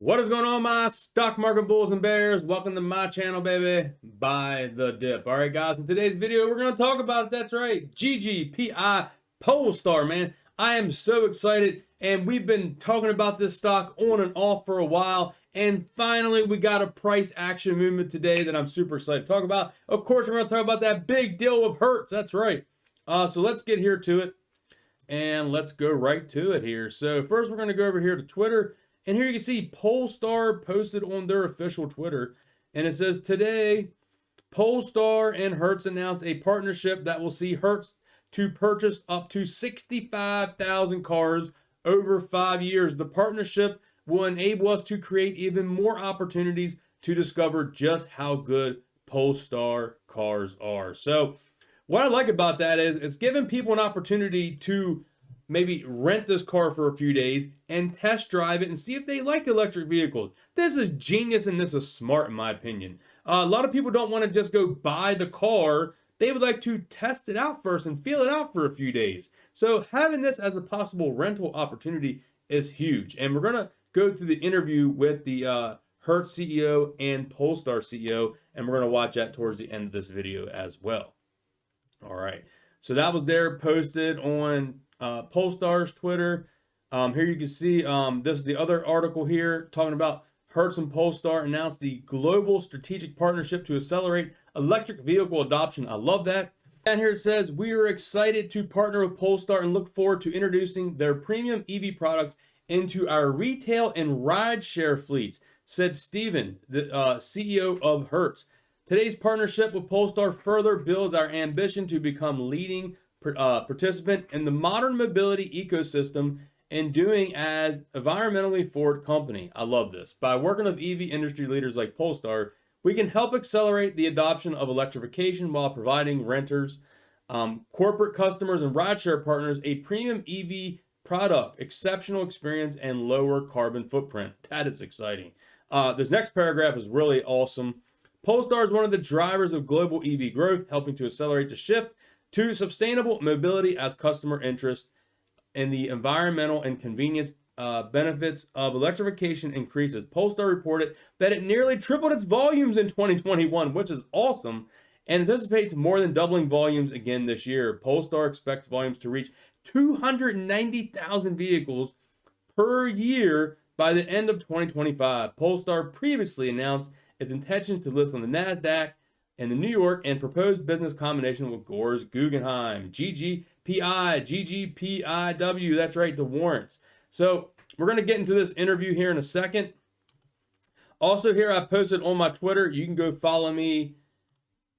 What is going on, my stock market bulls and bears? Welcome to my channel, baby. Buy the dip. All right, guys, in today's video, we're going to talk about, that's right, Ggpi Polestar, man. I am so excited, and we've been talking about this stock on and off for a while, and finally, we got a price action movement today that I'm super excited to talk about. Of course, we're going to talk about that big deal with Hertz. That's right. So let's get here to it, and let's go right to it here. So first, we're going to go over here to Twitter. And here you can see Polestar posted on their official Twitter. And it says, today, Polestar and Hertz announced a partnership that will see Hertz to purchase up to 65,000 cars over 5 years. The partnership will enable us to create even more opportunities to discover just how good Polestar cars are. So what I like about that is it's giving people an opportunity to maybe rent this car for a few days and test drive it and see if they like electric vehicles. This is genius and this is smart in my opinion. A lot of people don't want to just go buy the car. They would like to test it out first and feel it out for a few days. So having this as a possible rental opportunity is huge. And we're going to go through the interview with the Hertz CEO and Polestar CEO, and we're going to watch that towards the end of this video as well. All right. So that was there posted on Polestar's Twitter. Here you can see this is the other article here talking about Hertz and Polestar announced the global strategic partnership to accelerate electric vehicle adoption. I love that. And here it says, we are excited to partner with Polestar and look forward to introducing their premium EV products into our retail and rideshare fleets, said Steven, the CEO of Hertz. Today's partnership with Polestar further builds our ambition to become leading participant in the modern mobility ecosystem and doing as environmentally forward company. I love this. By working with EV industry leaders like Polestar, we can help accelerate the adoption of electrification while providing renters, corporate customers, and rideshare partners a premium EV product, exceptional experience, and lower carbon footprint. That is exciting. This next paragraph is really awesome. Polestar is one of the drivers of global EV growth, helping to accelerate the shift to sustainable mobility as customer interest in the environmental and convenience benefits of electrification increases. Polestar reported that it nearly tripled its volumes in 2021, which is awesome, and anticipates more than doubling volumes again this year. Polestar expects volumes to reach 290,000 vehicles per year by the end of 2025. Polestar previously announced its intentions to list on the NASDAQ in the New York and proposed business combination with Gore's Guggenheim, Ggpiw, that's right, the warrants. So we're going to get into this interview here in a second. Also here, I posted on my Twitter, you can go follow me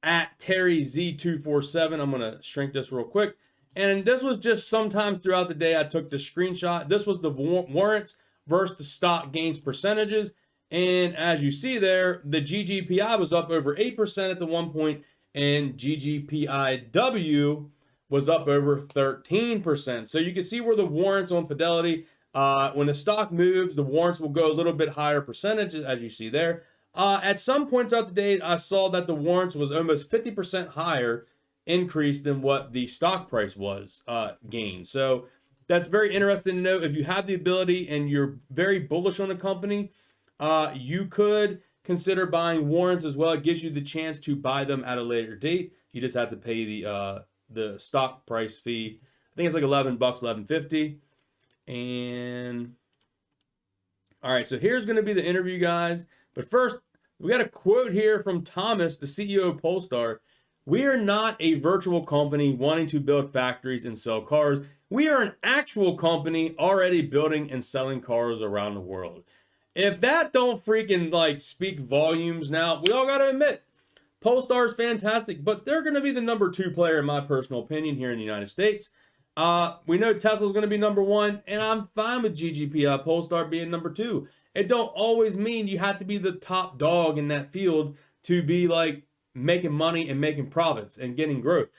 at TerryZ247. I'm going to shrink this real quick. And this was just sometimes throughout the day I took the screenshot. This was the warrants versus the stock gains percentages. And as you see there, the Ggpi was up over 8% at the one point, and Ggpiw was up over 13%. So you can see where the warrants on Fidelity, when the stock moves, the warrants will go a little bit higher percentages, as you see there. At some points throughout the day, I saw that the warrants was almost 50% higher increase than what the stock price was gained. So that's very interesting to know. If you have the ability and you're very bullish on the company, you could consider buying warrants as well. It gives you the chance to buy them at a later date. You just have to pay the stock price fee. I think it's like $11, $11.50. And all right, so here's going to be the interview, guys. But first, we got a quote here from Thomas, the CEO of Polestar. We are not a virtual company wanting to build factories and sell cars. We are an actual company already building and selling cars around the world. If that don't freaking like speak volumes, now we all got to admit Polestar is fantastic, but they're going to be the number 2 player in my personal opinion here in the United States. We know Tesla's going to be number 1, and I'm fine with Ggpi Polestar being number 2. It don't always mean you have to be the top dog in that field to be like making money and making profits and getting growth.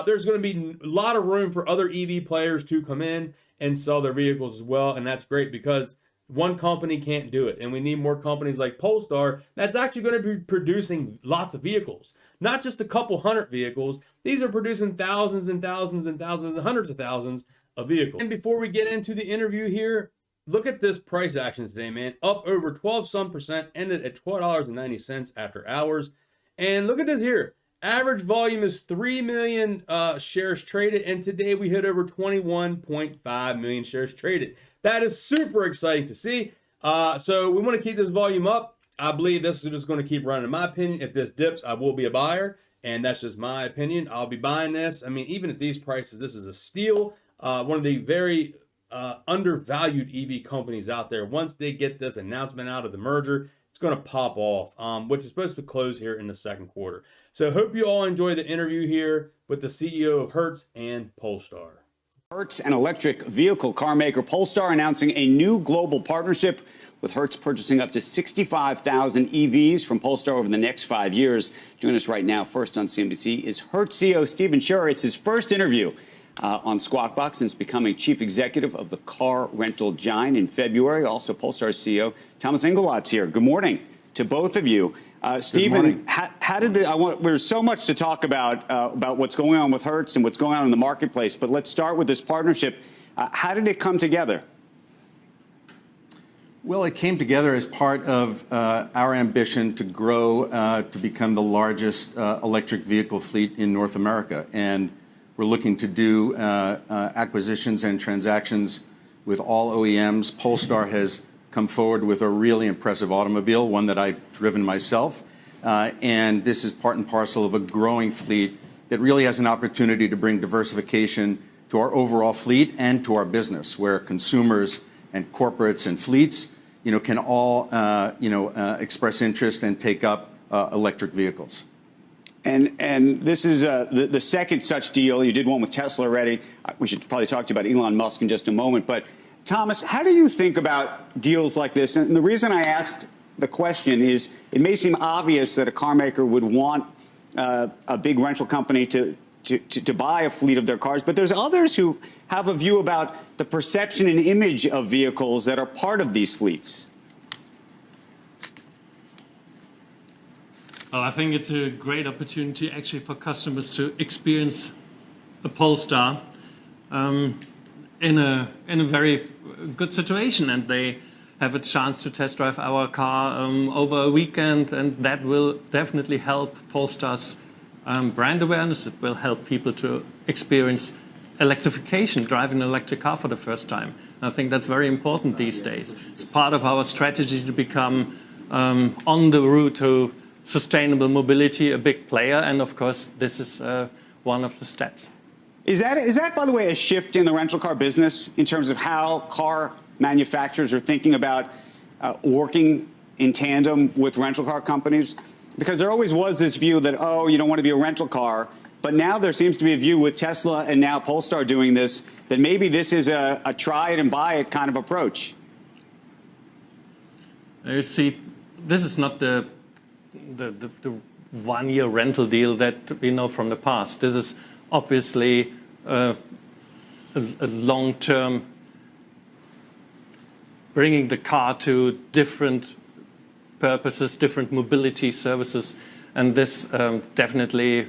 There's going to be a lot of room for other EV players to come in and sell their vehicles as well, and that's great because one company can't do it, and we need more companies like Polestar that's actually going to be producing lots of vehicles, not just a couple hundred vehicles. These are producing thousands and thousands and thousands and hundreds of thousands of vehicles. And before we get into the interview here, look at this price action today, man. Up over 12% ended at $12.90 after hours. And look at this here. Average volume is 3 million shares traded, and today we hit over 21.5 million shares traded. That is super exciting to see. So we want to keep this volume up. I believe this is just going to keep running. In my opinion, if this dips, I will be a buyer, and that's just my opinion. I'll be buying this. I mean, even at these prices, this is a steal. One of the very undervalued EV companies out there. Once they get this announcement out of the merger, it's going to pop off, which is supposed to close here in the second quarter. So hope you all enjoy the interview here with the CEO of Hertz and Polestar. Hertz, an electric vehicle car maker, Polestar announcing a new global partnership with Hertz purchasing up to 65,000 EVs from Polestar over the next 5 years. Joining us right now, first on CNBC, is Hertz CEO Stephen Scherr. It's his first interview on Squawk Box since becoming chief executive of the car rental giant in February. Also, Polestar's CEO Thomas Ingelot's here. Good morning to both of you. Stephen, how did there's so much to talk about what's going on with Hertz and what's going on in the marketplace, but let's start with this partnership. How did it come together? Well, it came together as part of our ambition to grow to become the largest electric vehicle fleet in North America. And we're looking to do acquisitions and transactions with all OEMs. Polestar has come forward with a really impressive automobile, one that I've driven myself. And this is part and parcel of a growing fleet that really has an opportunity to bring diversification to our overall fleet and to our business, where consumers and corporates and fleets, can all, express interest and take up electric vehicles. And this is the second such deal. You did one with Tesla already. We should probably talk to you about Elon Musk in just a moment. But Thomas, how do you think about deals like this? And the reason I asked the question is it may seem obvious that a car maker would want a big rental company to buy a fleet of their cars, but there's others who have a view about the perception and image of vehicles that are part of these fleets. Well, I think it's a great opportunity actually for customers to experience a Polestar in a very good situation, and they have a chance to test drive our car over a weekend, and that will definitely help Polestar's brand awareness. It will help people to experience electrification, drive an electric car for the first time. And I think that's very important these days. It's part of our strategy to become on the route to sustainable mobility, a big player, and of course this is one of the steps. Is that, by the way, a shift in the rental car business in terms of how car manufacturers are thinking about working in tandem with rental car companies? Because there always was this view that, oh, you don't want to be a rental car. But now there seems to be a view with Tesla and now Polestar doing this, that maybe this is a try it and buy it kind of approach. You see, this is not the 1 year rental deal that we know from the past. This is obviously a long-term bringing the car to different purposes, different mobility services, and this definitely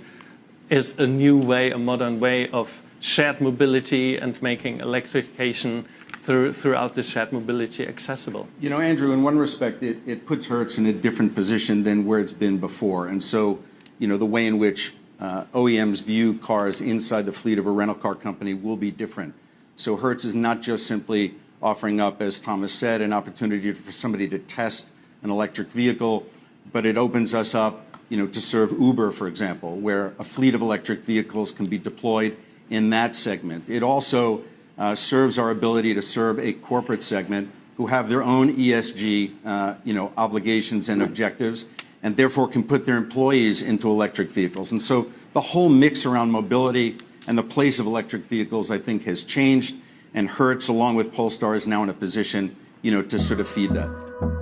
is a new way, a modern way of shared mobility and making electrification throughout the shared mobility accessible. Andrew, in one respect, it puts Hertz in a different position than where it's been before. And so, the way in which OEMs view cars inside the fleet of a rental car company will be different. So Hertz is not just simply offering up, as Thomas said, an opportunity for somebody to test an electric vehicle, but it opens us up, to serve Uber, for example, where a fleet of electric vehicles can be deployed in that segment. It also serves our ability to serve a corporate segment who have their own ESG, obligations and objectives, and therefore can put their employees into electric vehicles. And so the whole mix around mobility and the place of electric vehicles, I think, has changed, and Hertz, along with Polestar, is now in a position, to sort of feed that.